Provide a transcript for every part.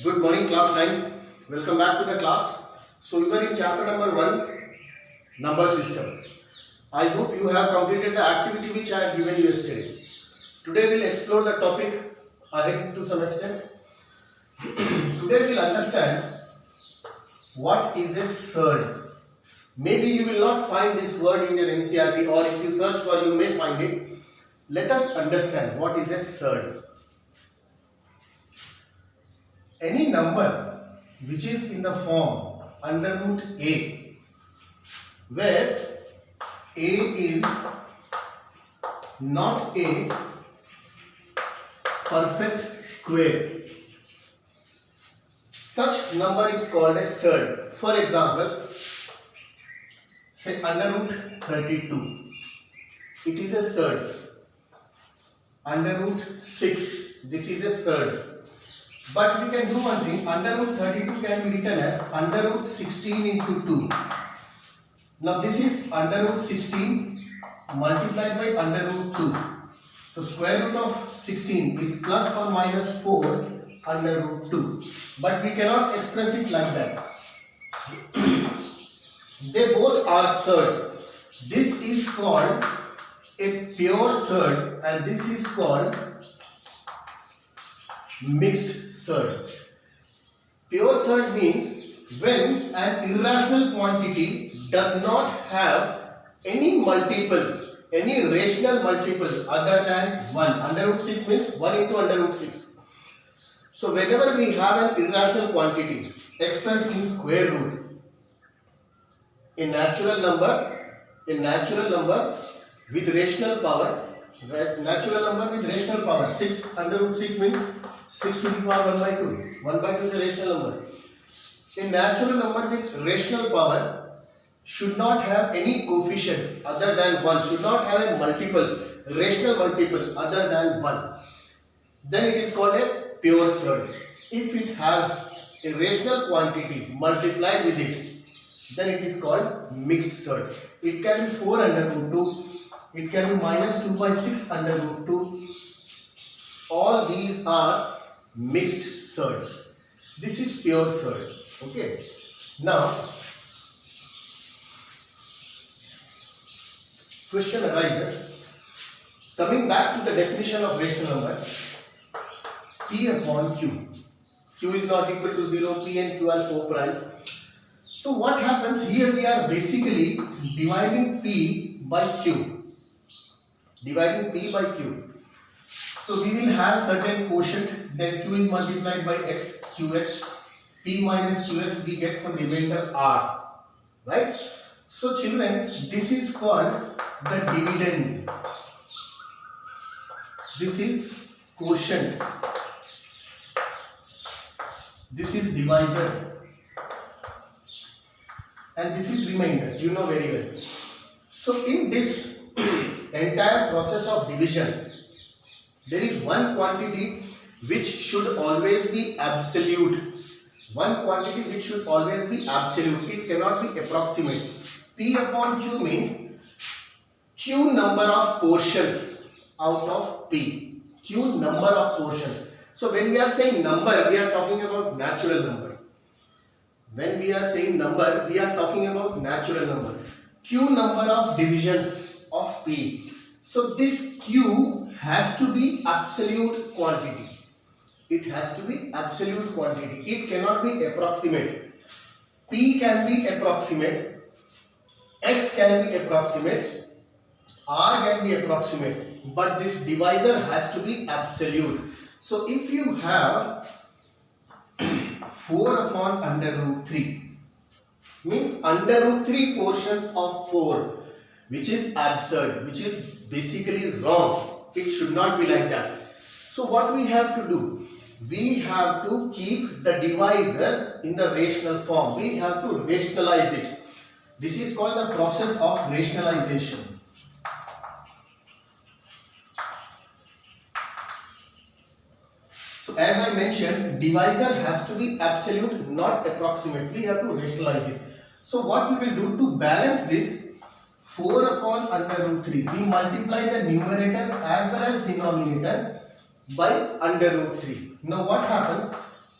Good morning, class 9. Welcome back to the class. So we were in chapter number 1, number system. I hope you have completed the activity which I had given you yesterday. Today we will explore the topic ahead to some extent. Today we will understand what is a surd. Maybe you will not find this word in your NCERT, or if you search for you may find it. Let us understand what is a surd. Any number which is in the form under root a, where a is not a perfect square, such number is called a surd. For example, say under root 32, it is a surd. Under root 6, this is a surd. But we can do one thing. Under root 32 can be written as under root 16 into 2. Now this is under root 16 multiplied by under root 2. So square root of 16 is plus or minus 4 under root 2. But we cannot express it like that. They both are surds. This is called a pure surd and this is called mixed surd. Pure surd means when an irrational quantity does not have any multiple, any rational multiple other than 1. Under root 6 means 1 into under root 6. So whenever we have an irrational quantity expressed in square root, a natural number with rational power, 6 under root 6 means 6 to the power 1 by 2. 1 by 2 is a rational number. A natural number with rational power should not have any coefficient other than 1, should not have a multiple, rational multiple other than 1. Then it is called a pure surd. If it has a rational quantity multiplied with it, then it is called mixed surd. It can be 4 under root 2, it can be minus 2 by 6 under root 2. All these are mixed surds. This is pure surd. Okay. Now, question arises. Coming back to the definition of rational number, P upon Q. Q is not equal to 0. P and Q are co-primes. So what happens here? We are basically dividing P by Q. Dividing P by Q. So we will have certain quotient, then Q is multiplied by X, QX, P minus QX, we get some remainder R, right? So children, this is called the dividend. This is quotient. This is divisor. And this is remainder, you know very well. So in this entire process of division, there is one quantity which should always be absolute. One quantity which should always be absolute. It cannot be approximate. P upon Q means Q number of portions out of P. Q number of portions. So when we are saying number, we are talking about natural number. When we are saying number, we are talking about natural number. Q number of divisions of P. So this Q has to be absolute quantity. It has to be absolute quantity. It cannot be approximate. P can be approximate. X can be approximate. R can be approximate. But this divisor has to be absolute. So if you have 4 upon under root 3, means under root 3 portions of 4, which is absurd, which is basically wrong. It should not be like that. So what we have to do? We have to keep the divisor in the rational form. We have to rationalize it. This is called the process of rationalization. So as I mentioned, divisor has to be absolute, not approximate. We have to rationalize it. So what we will do to balance this? 4 upon under root 3. We multiply the numerator as well as denominator by under root 3. Now what happens?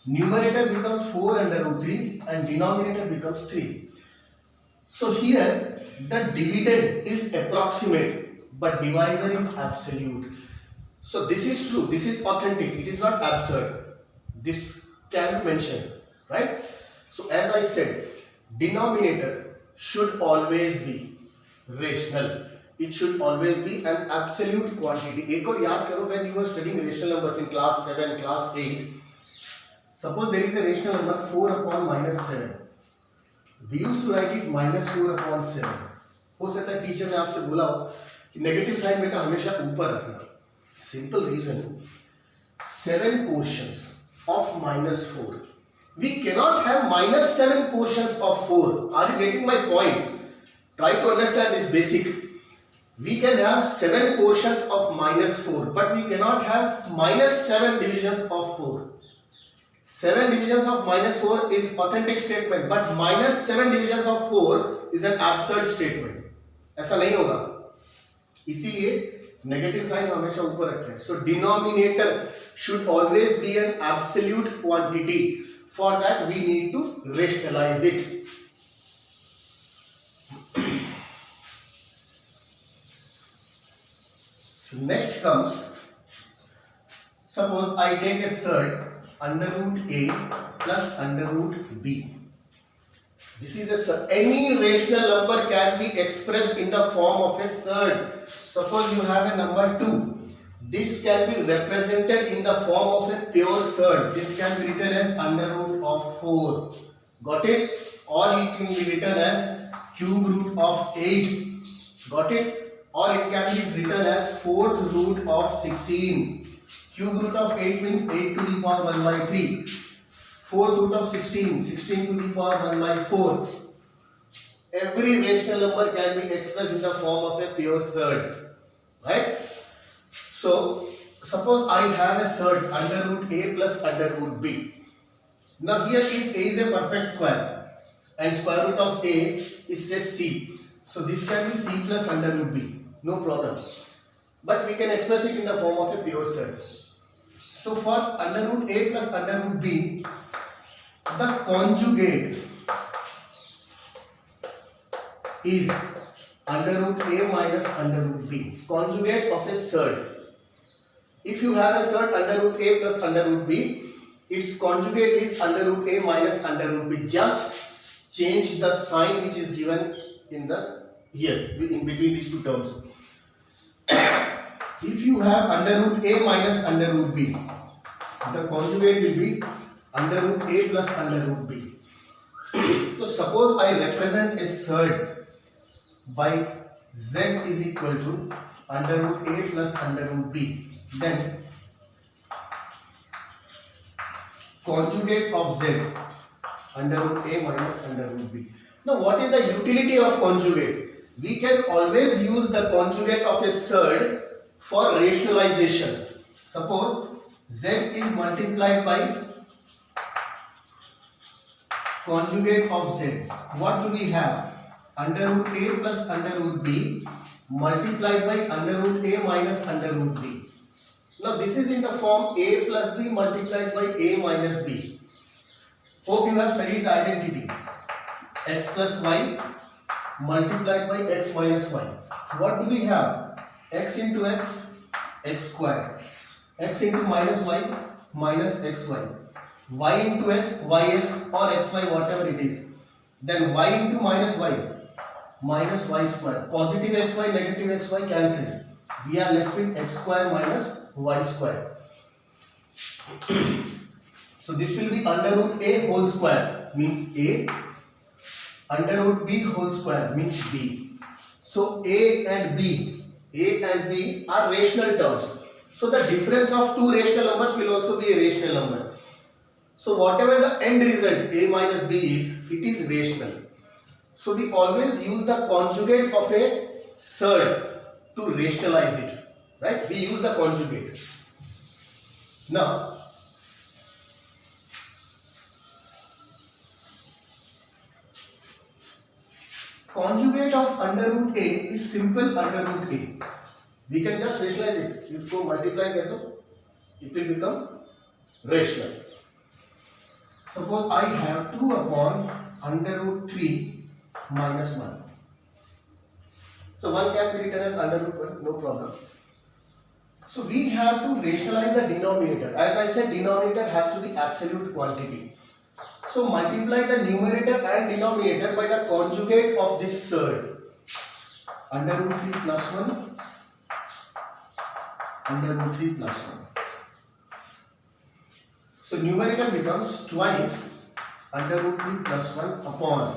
numerator becomes 4 under root 3 and denominator becomes 3. So here the dividend is approximate but divisor is absolute. So this is true, this is authentic, it is not absurd. This can be mentioned, right? So as I said, denominator should always be rational. It should always be an absolute quantity. एक और याद करो, when you were studying rational numbers in class 7, class 8, suppose there is a rational number 4 upon minus 7. We used to write it minus 4 upon 7. हो सकता है teacher ने आपसे बोला हो कि नेगेटिव साइन बेटा हमेशा ऊपर रखना. Simple reason, 7 portions of minus 4. We cannot have minus 7 portions of 4. Are you getting my point? Try to understand this basic. We can have 7 portions of minus 4, but we cannot have minus 7 divisions of 4. 7 divisions of minus 4 is authentic statement, but minus 7 divisions of 4 is an absurd statement. ऐसा नहीं होगा. इसीलिए negative sign हमेशा ऊपर रखते हैं. So denominator should always be an absolute quantity. For that we need to rationalize it. So next comes, suppose I take a surd under root a plus under root b. This is a surd. Any rational number can be expressed in the form of a surd. Suppose you have a number 2. This can be represented in the form of a pure surd. This can be written as under root of 4. Got it? Or it can be written as cube root of 8. Got it? Or it can be written as 4th root of 16. Cube root of 8 means 8 to the power 1 by 3. 4th root of 16, 16 to the power 1 by 4. Every rational number can be expressed in the form of a pure surd. Right? So, suppose I have a surd under root a plus under root b. Now here if a is a perfect square and square root of a is say c. So this can be c plus under root b. No problem. But we can express it in the form of a pure surd. So for under root a plus under root b, the conjugate is under root a minus under root b. Conjugate of a surd. If you have a surd under root a plus under root b, its conjugate is under root a minus under root b. Just change the sign which is given in the here in between these two terms. If you have under root a minus under root b, the conjugate will be under root a plus under root b. So suppose I represent a surd by z is equal to under root a plus under root b. Then conjugate of z under root a minus under root b. Now what is the utility of conjugate? We can always use the conjugate of a surd for rationalization. Suppose z is multiplied by conjugate of z. What do we have? Under root a plus under root b multiplied by under root a minus under root b. Now this is in the form a plus b multiplied by a minus b. Hope you have studied the identity. X plus y multiplied by x minus y. What do we have? X into x, x square. X into minus y, minus xy. Y into x, yx or xy, whatever it is. Then y into minus y, minus y square. Positive xy, negative xy cancel. We are left with x square minus y square. So this will be under root a whole square means a. Under root b whole square means b. So a and b are rational terms. So the difference of two rational numbers will also be a rational number. So whatever the end result a minus b is, it is rational. So we always use the conjugate of a surd to rationalize it. Right? We use the conjugate. Now conjugate of under root a is simple under root a. We can just rationalize it. If you multiply it will become rational. Suppose I have 2 upon under root 3 minus 1. So 1 can be written as under root 1, no problem. So we have to rationalize the denominator. As I said, denominator has to be absolute quantity. So multiply the numerator and denominator by the conjugate of this surd. Under root 3 plus 1, under root 3 plus 1. So numerator becomes twice under root 3 plus 1 upon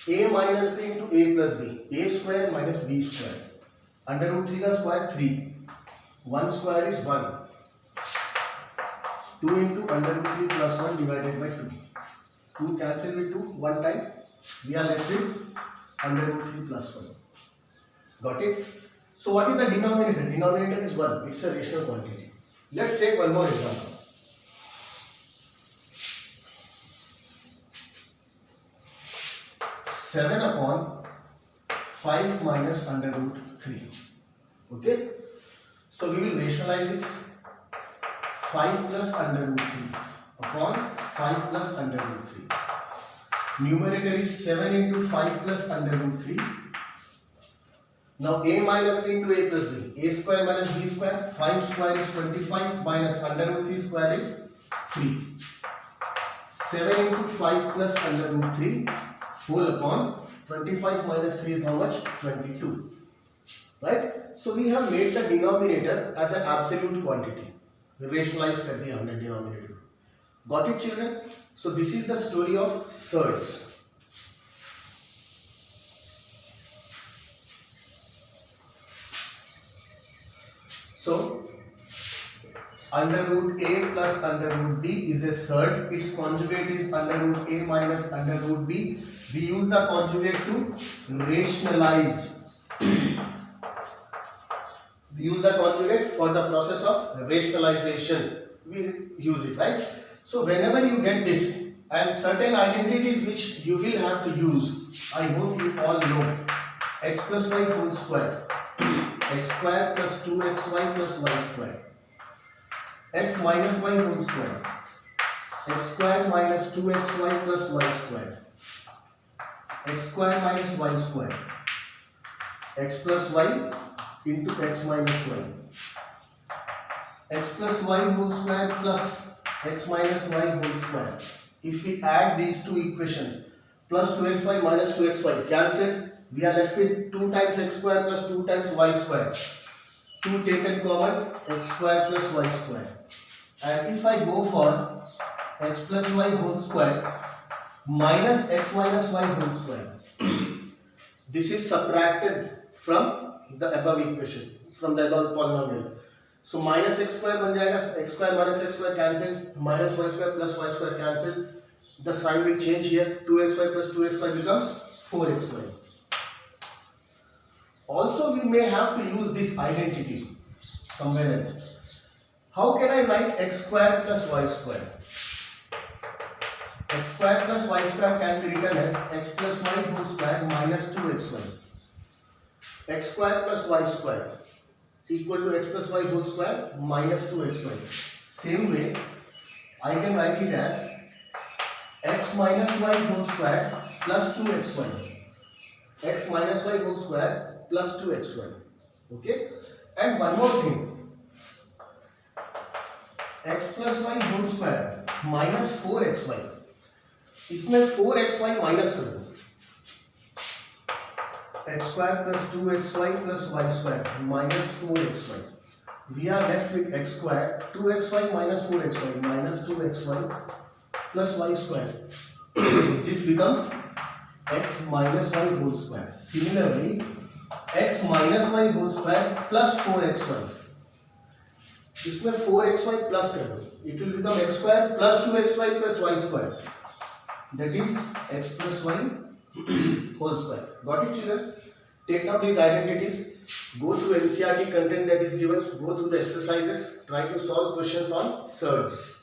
a minus b into a plus b, a square minus b square. Under root 3 का square 3, 1 square is 1, 2 into under root 3 plus 1 divided by 2. 2 cancel with 2 one time, we are left with under root 3 plus 1. Got it? So what is the denominator? Denominator is 1, it's a rational quantity. Let's take one more example. 7 upon 5 minus under root 3. Okay? So we will rationalize it. 5 plus under root 3 upon 5 plus under root 3. Numerator is 7 into 5 plus under root 3. Now a minus b into a plus b. A square minus b square. 5 square is 25 minus under root 3 square is 3. 7 into 5 plus under root 3 whole upon 25 minus 3 is how much? 22. Right? So we have made the denominator as an absolute quantity. Rationalize kar diya humne denominator. Got it, children? So this is the story of surds. So under root a plus under root b is a surd. Its conjugate is under root a minus under root b. We use the conjugate to rationalize. We use the conjugate for the process of rationalization. We use it, right? So whenever you get this and certain identities which you will have to use, I hope you all know. X plus y whole square, x square plus 2xy plus y square, x minus y whole square, x square minus 2xy plus y square, x square minus y square, x plus y into x minus y, x plus y whole square plus x minus y whole square. If we add these two equations, plus 2xy minus 2xy, cancel, we are left with 2 times x square plus 2 times y square. 2 taken common, x square plus y square. And if I go for x plus y whole square minus x minus y whole square, this is subtracted from the above equation, from the above polynomial. So minus x square बन जाएगा, x square minus x square cancel, minus y square plus y square cancel. The sign will change here. 2xy plus 2xy becomes 4xy. Also, we may have to use this identity somewhere else. How can I write x square plus y square? X square plus y square can be written as x plus y whole square minus 2xy. X square plus y square equal to x plus y whole square minus 2xy. Same way, I can write it as x minus y whole square plus 2xy. X minus y whole square plus 2xy. Okay? And one more thing. X plus y whole square minus 4xy. इसमें 4xy minus कर दो. X square plus 2xy plus y square minus 4xy. We are left with x square 2xy minus 4xy minus 2xy plus y square. This becomes x minus y whole square. Similarly, x minus y whole square plus 4xy. इसमें 4xy plus कर दो. It will become x square plus 2xy plus y square. That is x plus y whole square. Got it, children? Take down these identities. Go through NCERT content that is given. Go through the exercises. Try to solve questions on surds.